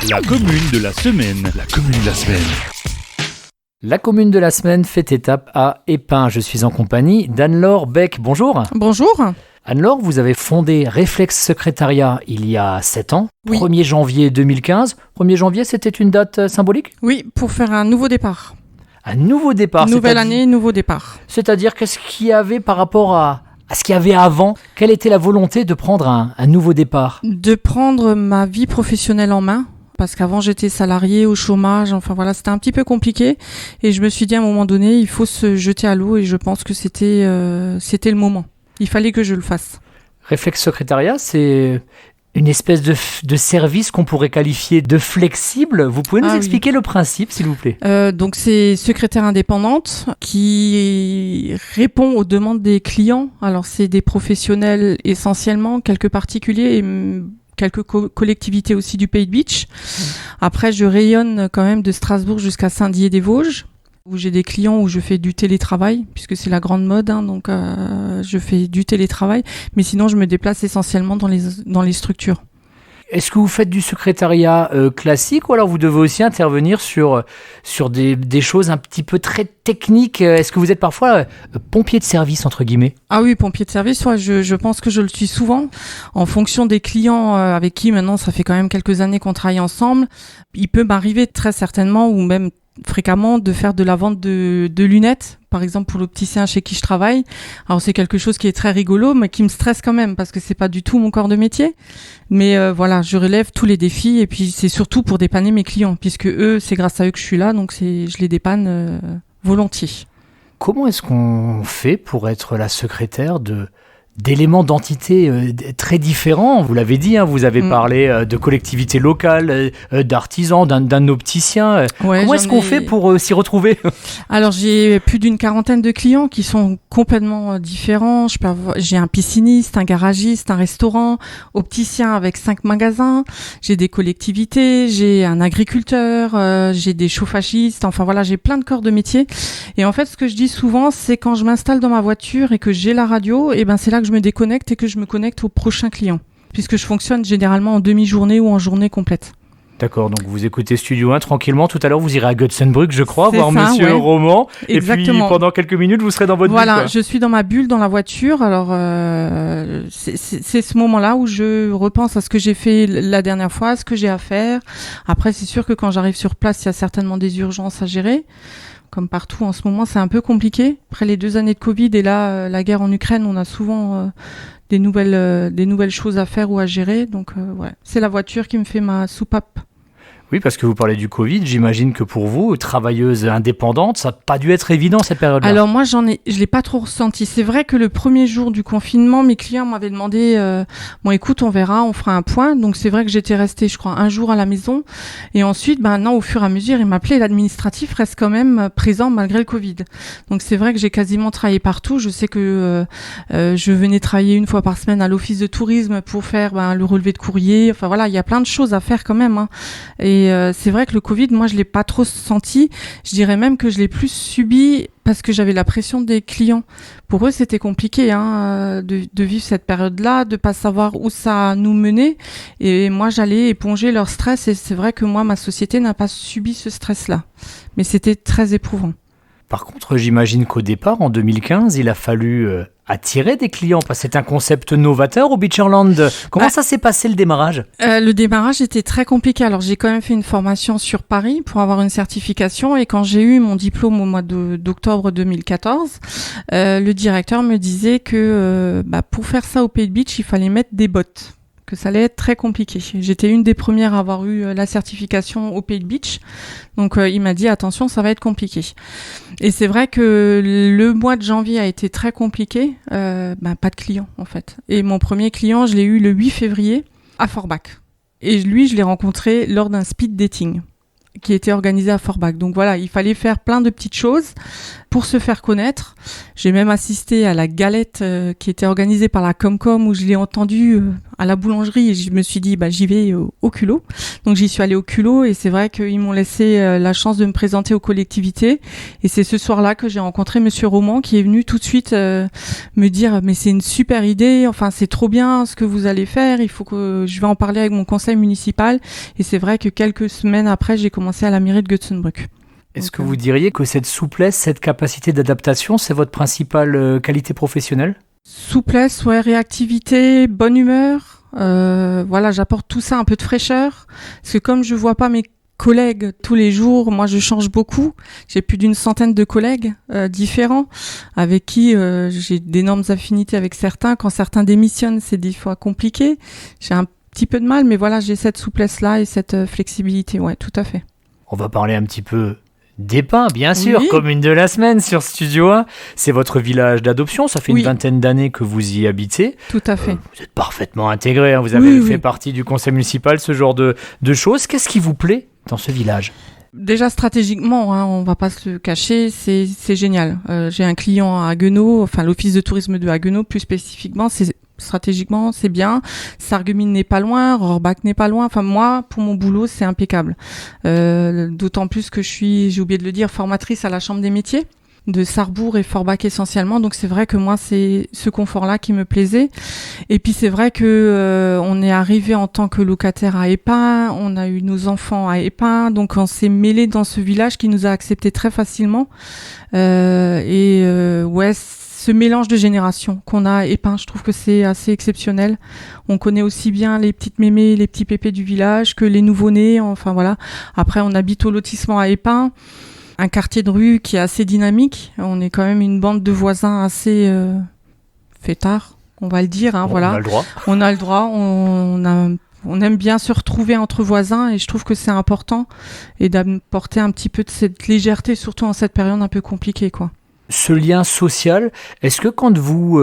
La commune de la semaine. La commune de la semaine. La commune de la semaine fait étape à Épin. Je suis en compagnie d'Anne-Laure Beck. Bonjour. Bonjour. Anne-Laure, vous avez fondé Réflexe Secrétariat il y a 7 ans, Oui. 1er janvier 2015. 1er janvier, c'était une date symbolique ? Oui, pour faire un nouveau départ. Un nouveau départ. Nouvelle année, nouveau départ. C'est-à-dire qu'est-ce qu'il y avait par rapport à ce qu'il y avait avant ? Quelle était la volonté de prendre un nouveau départ ? De prendre ma vie professionnelle en main. Parce qu'avant, j'étais salariée au chômage. Enfin voilà, c'était un petit peu compliqué. Et je me suis dit à un moment donné, il faut se jeter à l'eau. Et je pense que c'était le moment. Il fallait que je le fasse. Réflexe Secrétariat, c'est une espèce de service qu'on pourrait qualifier de flexible. Vous pouvez nous expliquer le principe, s'il vous plaît ? Donc, c'est secrétaire indépendante qui répond aux demandes des clients. Alors, c'est des professionnels essentiellement, quelques particuliers et quelques collectivités aussi du Pays de Bitche. Après, je rayonne quand même de Strasbourg jusqu'à Saint-Dié-des-Vosges, où j'ai des clients où je fais du télétravail, puisque c'est la grande mode, donc je fais du télétravail. Mais sinon, je me déplace essentiellement dans les structures. Est-ce que vous faites du secrétariat classique ou alors vous devez aussi intervenir sur des choses un petit peu très techniques ? Est-ce que vous êtes parfois pompier de service, entre guillemets ? Ah oui, pompier de service, ouais, je pense que je le suis souvent. En fonction des clients avec qui maintenant, ça fait quand même quelques années qu'on travaille ensemble, il peut m'arriver très certainement ou même fréquemment de faire de la vente de lunettes, par exemple pour l'opticien chez qui je travaille. Alors c'est quelque chose qui est très rigolo, mais qui me stresse quand même parce que c'est pas du tout mon corps de métier. Mais voilà, je relève tous les défis et puis c'est surtout pour dépanner mes clients, puisque eux, c'est grâce à eux que je suis là, donc je les dépanne volontiers. Comment est-ce qu'on fait pour être la secrétaire d'éléments d'entités très différents ? Vous l'avez dit, vous avez parlé de collectivités locales, d'artisans, d'un opticien. Ouais, comment est-ce qu'on fait pour s'y retrouver ? Alors, j'ai plus d'une quarantaine de clients qui sont complètement différents. J'ai un pisciniste, un garagiste, un restaurant, opticien avec 5 magasins. J'ai des collectivités, j'ai un agriculteur, j'ai des chauffagistes. Enfin voilà, j'ai plein de corps de métier. Et en fait, ce que je dis souvent, c'est quand je m'installe dans ma voiture et que j'ai la radio, et ben c'est là que je me déconnecte et que je me connecte au prochain client, puisque je fonctionne généralement en demi-journée ou en journée complète. D'accord, donc vous écoutez Studio 1 tranquillement. Tout à l'heure, vous irez à Gotzenbrück, je crois, C'est voir ça, Monsieur ouais. Roman. Exactement. Et puis, pendant quelques minutes, vous serez dans votre bulle. Voilà, je suis dans ma bulle, dans la voiture. Alors, c'est ce moment-là où je repense à ce que j'ai fait la dernière fois, à ce que j'ai à faire. Après, c'est sûr que quand j'arrive sur place, il y a certainement des urgences à gérer. Comme partout en ce moment, c'est un peu compliqué. Après les 2 années de Covid et là, la guerre en Ukraine, on a souvent des nouvelles choses à faire ou à gérer. Donc, ouais, c'est la voiture qui me fait ma soupape. Oui, parce que vous parlez du Covid, j'imagine que pour vous, travailleuse indépendante, ça n'a pas dû être évident cette période-là. Alors moi, je l'ai pas trop ressenti. C'est vrai que le premier jour du confinement, mes clients m'avaient demandé, bon écoute, on verra, on fera un point. Donc c'est vrai que j'étais restée, je crois, un jour à la maison. Et ensuite, non, au fur et à mesure, ils m'appelaient. L'administratif reste quand même présent malgré le Covid. Donc c'est vrai que j'ai quasiment travaillé partout. Je sais que je venais travailler 1 fois par semaine à l'office de tourisme pour faire le relevé de courrier. Enfin voilà, il y a plein de choses à faire quand même. Et c'est vrai que le Covid, moi, je l'ai pas trop senti. Je dirais même que je l'ai plus subi parce que j'avais la pression des clients. Pour eux, c'était compliqué de vivre cette période-là, de pas savoir où ça nous menait. Et moi, j'allais éponger leur stress. Et c'est vrai que moi, ma société n'a pas subi ce stress-là. Mais c'était très éprouvant. Par contre, j'imagine qu'au départ, en 2015, il a fallu attirer des clients, parce que c'est un concept novateur au Beacherland. Comment ça s'est passé le démarrage ? Le démarrage était très compliqué. Alors, j'ai quand même fait une formation sur Paris pour avoir une certification. Et quand j'ai eu mon diplôme au mois d'octobre 2014, le directeur me disait que pour faire ça au Pays de Bitche, il fallait mettre des bottes. Que ça allait être très compliqué. J'étais une des premières à avoir eu la certification au Pays de Bitche. Donc, il m'a dit, attention, ça va être compliqué. Et c'est vrai que le mois de janvier a été très compliqué. Pas de clients, en fait. Et mon premier client, je l'ai eu le 8 février à Forbach. Et lui, je l'ai rencontré lors d'un speed dating qui était organisé à Forbach. Donc voilà, il fallait faire plein de petites choses pour se faire connaître. J'ai même assisté à la galette qui était organisée par la Comcom où je l'ai entendu à la boulangerie et je me suis dit j'y vais au culot. Donc j'y suis allée au culot et c'est vrai qu'ils m'ont laissé la chance de me présenter aux collectivités et c'est ce soir-là que j'ai rencontré monsieur Roman qui est venu tout de suite me dire mais c'est une super idée, enfin c'est trop bien ce que vous allez faire, il faut que je vais en parler avec mon conseil municipal et c'est vrai que quelques semaines après j'ai commencé à la mairie de Götzenbrück. Est-ce que vous diriez que cette souplesse, cette capacité d'adaptation, c'est votre principale qualité professionnelle ? Souplesse, réactivité, bonne humeur. J'apporte tout ça, un peu de fraîcheur. Parce que comme je vois pas mes collègues tous les jours, moi je change beaucoup. J'ai plus d'une centaine de collègues différents avec qui j'ai d'énormes affinités avec certains. Quand certains démissionnent, c'est des fois compliqué. J'ai un petit peu de mal, mais voilà, j'ai cette souplesse-là et cette flexibilité. Ouais, tout à fait. On va parler un petit peu d'Épin, bien sûr, oui. commune de la semaine sur Studio 1. C'est votre village d'adoption, ça fait une vingtaine d'années que vous y habitez. Tout à fait. Vous êtes parfaitement intégré, vous avez fait partie du conseil municipal, ce genre de choses. Qu'est-ce qui vous plaît dans ce village ? Déjà stratégiquement, on va pas se le cacher, c'est génial. J'ai un client à Haguenau, enfin l'office de tourisme de Haguenau plus spécifiquement, stratégiquement, c'est bien. Sarreguemines n'est pas loin, Rohrbach n'est pas loin. Enfin, moi, pour mon boulot, c'est impeccable. D'autant plus que j'ai oublié de le dire, formatrice à la Chambre des métiers de Sarrebourg et Forbach essentiellement. Donc, c'est vrai que moi, c'est ce confort-là qui me plaisait. Et puis, c'est vrai que on est arrivé en tant que locataire à Épin. On a eu nos enfants à Épin. Donc, on s'est mêlé dans ce village qui nous a acceptés très facilement. Ce mélange de générations qu'on a à Épin, je trouve que c'est assez exceptionnel. On connaît aussi bien les petites mémés, les petits pépés du village que les nouveau-nés. Enfin voilà. Après, on habite au lotissement à Épin, un quartier de rue qui est assez dynamique. On est quand même une bande de voisins assez fêtards, on va le dire. Voilà. On a le droit. On a le droit. On aime bien se retrouver entre voisins et je trouve que c'est important et d'apporter un petit peu de cette légèreté, surtout en cette période un peu compliquée, quoi. Ce lien social, est-ce que quand vous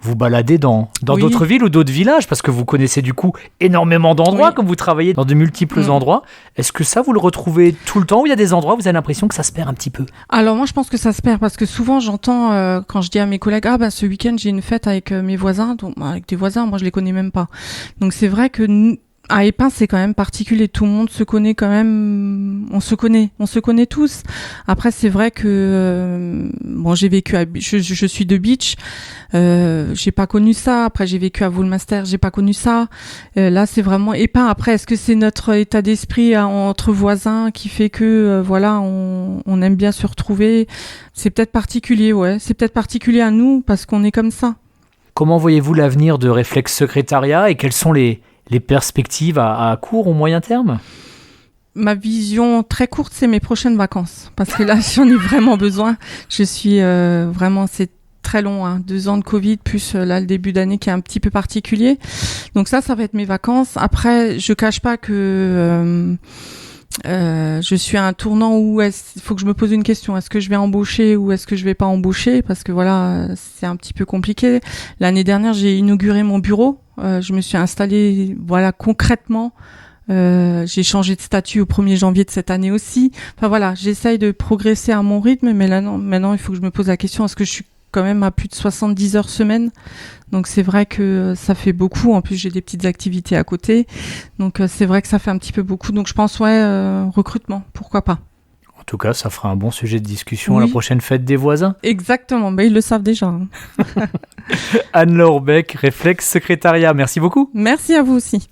vous baladez dans d'autres villes ou d'autres villages, parce que vous connaissez du coup énormément d'endroits, comme vous travaillez dans de multiples endroits, est-ce que ça vous le retrouvez tout le temps ou il y a des endroits où vous avez l'impression que ça se perd un petit peu ? Alors moi je pense que ça se perd parce que souvent j'entends quand je dis à mes collègues ce week-end j'ai une fête avec mes voisins, donc avec des voisins, moi je les connais même pas. Donc c'est vrai que à Épin, c'est quand même particulier. Tout le monde se connaît quand même. On se connaît tous. Après, c'est vrai que j'ai vécu je suis de Beach. J'ai pas connu ça. Après, j'ai vécu à Woolmaster. J'ai pas connu ça. Là, c'est vraiment Épin. Après, est-ce que c'est notre état d'esprit entre voisins qui fait que on aime bien se retrouver ? C'est peut-être particulier, C'est peut-être particulier à nous parce qu'on est comme ça. Comment voyez-vous l'avenir de Réflexe Secrétariat et quelles sont les perspectives à court ou moyen terme ? Ma vision très courte, c'est mes prochaines vacances. Parce que là, j'en ai vraiment besoin. Je suis vraiment... C'est très long, 2 ans de Covid, plus là, le début d'année qui est un petit peu particulier. Donc ça va être mes vacances. Après, je cache pas que... je suis à un tournant où il faut que je me pose une question. Est-ce que je vais embaucher ou est-ce que je vais pas embaucher ? Parce que c'est un petit peu compliqué. L'année dernière, j'ai inauguré mon bureau. Je me suis installée, concrètement. J'ai changé de statut au 1er janvier de cette année aussi. Enfin j'essaye de progresser à mon rythme, mais là, maintenant, il faut que je me pose la question, est-ce que je suis quand même à plus de 70 heures semaine ? Donc c'est vrai que ça fait beaucoup. En plus, j'ai des petites activités à côté. Donc c'est vrai que ça fait un petit peu beaucoup. Donc je pense, recrutement, pourquoi pas. En tout cas, ça fera un bon sujet de discussion à la prochaine fête des voisins. Exactement, ils le savent déjà. Anne-Laure Beck, Réflexe Secrétariat, merci beaucoup. Merci à vous aussi.